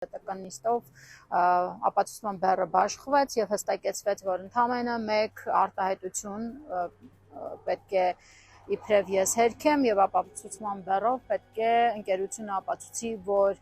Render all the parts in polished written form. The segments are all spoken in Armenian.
Պետական նիստով ապացուցման բեռը բաշխվեց եւ հստակեցվեց, որ ընդամենը մեկ արտահայտություն պետք է իբրև ես հերքեմ եւ ապացուցման բեռով պետք է ընկերությունը ապացուցի, որ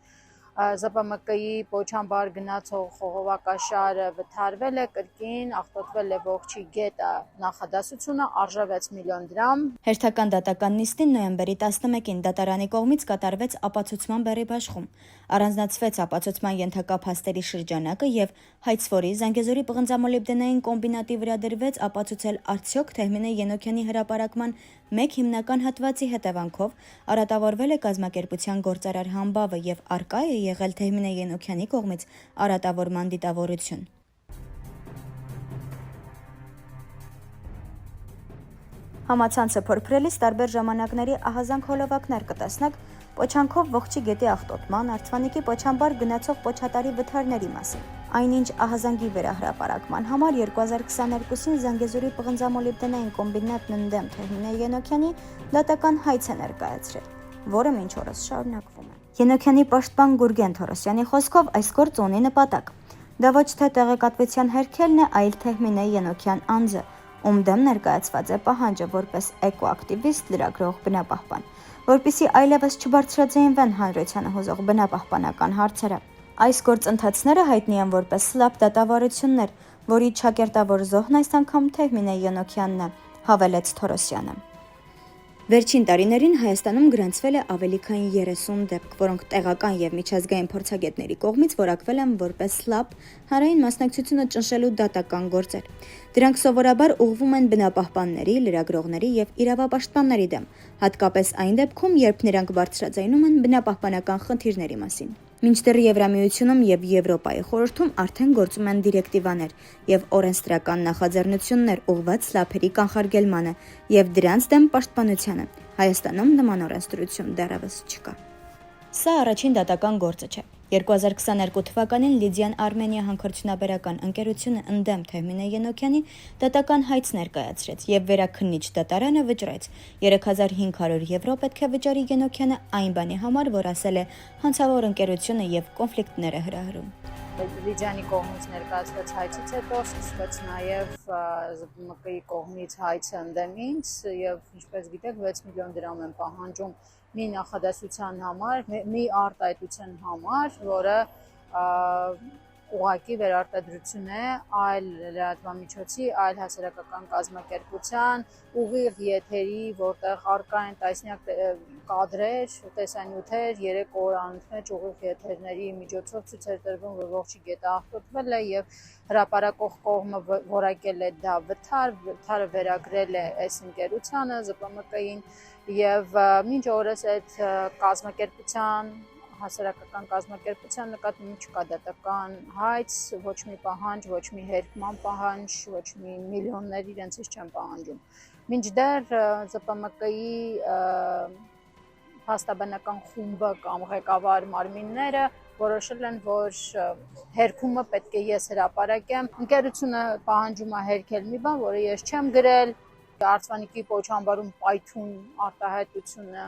ԶՊՄԿ-ի Պոչամբար գնացող խողովակաշարը վթարվել է, կրկին աղտոտվել է ողջի գետը, նախադասությունը արժե 6 միլիոն դրամ։ Հերթական դատական նիստին նոյեմբերի 11-ին դատարանի կողմից կատարվեց ապացուցման բեռի բաշխում, առանձնացվեց ապացուցման ենթակա փաստերի շրջանակը եւ Հայցվորի Զանգեզուրի պղնձամոլիբդենային կոմբինատի վրա դրվեց ապացուցել արդյոք Թեհմինե Ենոքյանի հրապարակման մեկ հիմնական հատվածի հետևանքով արատավորվել է կազմակերպության գործարար համբավը եւ արկա է եղել Թեհմինե Ենոքյանի կողմից արատավորման դիտավորություն։ Համացանցը փորփրելիս տարբեր ժամանակների ահազանգ հոլովակներ կտեսնեք Պոչանքով ողջի գետի աղտոտման, Արցվանիկի Պոչամբար գնացող պոչատարի վթարների մասին։ Այնինչ ահազանգի վերահրապարակման համար 2022-ին Զանգեզուրի պղնձամոլիբդենային կոմբինատն ընդդեմ Թեհմինե Ենոքյանի դատական հայց է ներկայացրել, որը մինչ օրս շարունակվում է։ Ենոքյանի պաշտպան Գուրգեն Թորոսյանի խոսքով այս գործը ունի նպատակ։ Դա ոչ թե տեղեկատվության հերքելն է, այլ Թեհմինե Ենոքյան անձը, ում դեմ ներկայացված է պահանջը որպես էկոակտիվիստ լրագրող բնապահպան, որպեսզի այլևս չբարձրաձայնվեն հանրությանը հուզող բնապահպանական հարցերը։ Այս գործընթացները հայտնի են որպես սլապ դատավարություններ, որի ճակերտավոր զոհն այս անգամ Թեհմինե Ենոքյանն է, հավելեց Թորոսյանը։ Վերջին տարիներին Հայաստանում գրանցվել է ավելի քան 30 դեպք, որոնք տեղական եւ միջազգային փորձագետների կողմից որակվել են որպես սլապ հանրային մասնակցությունը ճնշելու դատական գործեր։ Դրանք սովորաբար ուղղվում են բնապահպանների, լրագրողների եւ իրավապաշտպանների դեմ, հատկապես այն դեպքում, երբ նրանք բարձրաձայնում են բնապահպանական խնդիրների մասին։ Մինչդեռ Եվրամիությունում եւ Եվրոպայի խորհրդում արդեն գործում են դիրեկտիվաներ եւ օրենսդրական նախաձեռնություններ ուղղված սլափերի կանխարգելմանը եւ դրանց դեմ պաշտպանությանը։ Հայաստանում նման օրենսդրություն դեռևս չկա։ Սա առաջին դատական գործը չէ։ 2022 թվականին Լիդիան Արմենիա հանքարդյունաբերական ընկերությունը ընդդեմ Թեհմինե Ենոքյանի դատական հայց ներկայացրեց եւ վերաքննիչ դատարանը վճռեց 3500 եվրո պետք է վճարի Ենոքյանը այն բանի համար, որ ասել է հանցավոր ընկերությունը եւ կոնֆլիկտներ է հրահրում։ Լիդիանի կողմից ներկայացված հայցից հետո սկսվեց նաև ԶՊՄԿ-ի կողմից հայցը ընդդեմ ինձ եւ ինչպես գիտեք 6 միլիոն դրամ են պահանջում մի նախադասության համար, մի արտահայտության համար, որը ուղղակի վերարտադրություն է այլ լրատվամիջոցի, այլ հասարակական կազմակերպության, ուղիղ եթերի, որտեղ առկա են տասնյակ կադրեր, տեսանյութեր, 3 օր անընդմեջ ուղիղ եթերների միջոցով ցույց էր տրվում, որ ողջի գետը աղտոտվել է եւ հրապարակող կողմը որակել է դա վթարը վերագրել է այս ընկերությանը, ԶՊՄԿ-ին եւ մինչ օրս այդ կազմակերպության հասարակական կազմակերպության նկատմամբ չկա դատական հայց, ոչ մի պահանջ, ոչ մի հերքման պահանջ, ոչ մի միլիոններ իրենցից չեն պահանջում։ Մինչդեռ ԶՊՄԿ-ի փաստաբանական խումբը կամ ղեկավար մարմինները որոշել են, որ հերքումը պետք է ես հրապարակեմ։ Ընկերությունը պահանջում է հերքել մի բան, որը ես չեմ գրել, Արցվանիկի Պոչամբարում պայթուն արտահայտությունը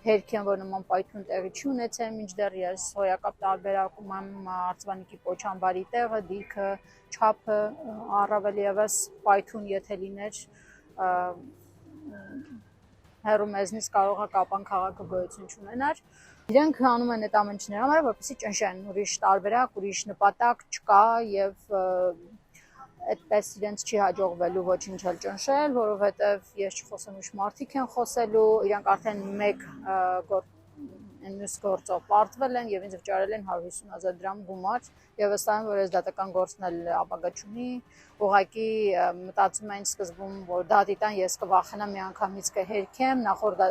հերքեն, որ նման պայթուն տեղի չի ունեցել, մինչդեռ ես հոյակապ տարբերակում եմ Արցվանիկի Պոչամբարի տեղը, դիրքը, չափը, առավել եւս պայթուն եթե լիներ հեռու մեզնից կարող է Կապան քաղաքը գոյություն չունենար։ Իրենք անում են այդ ամեն ինչները համար, որպեսզի ճնշեն, ուրիշ տարբերակ, ուրիշ նպատակ չկա եւ այդպես իրենց չի հաջողվելու ոչինչ էլ ճնշել, որովհետև ես չխոսեմ ուրիշ մարդիկ են խոսելու, իրանք արդեն մեկ մյուս գործով պարտվել են եւ ինձ վճարել են 150,000 դրամ գումար եւ վստահ եմ, որ այս դատական գործն էլ ապագա չունի, ուղղակի մտածում էին սկզբում, որ դատի տան ես կվախենամ մի անգամից կհերքեմ նախորդ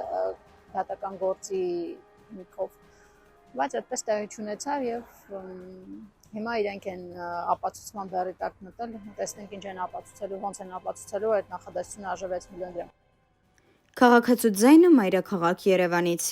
դատական գործի նիքով, բայց այդպես տեղի չունեցավ եւ հիմա իրենք են ապացուցման բեռի տակ մտել, տեսնենք ինչ են ապացուցելու, ոնց են ապացուցելու այդ նախադասությունը արժե 6 միլիոն դրամ։ Քաղաքացու ձայնը մայրաքաղաք Երևանից։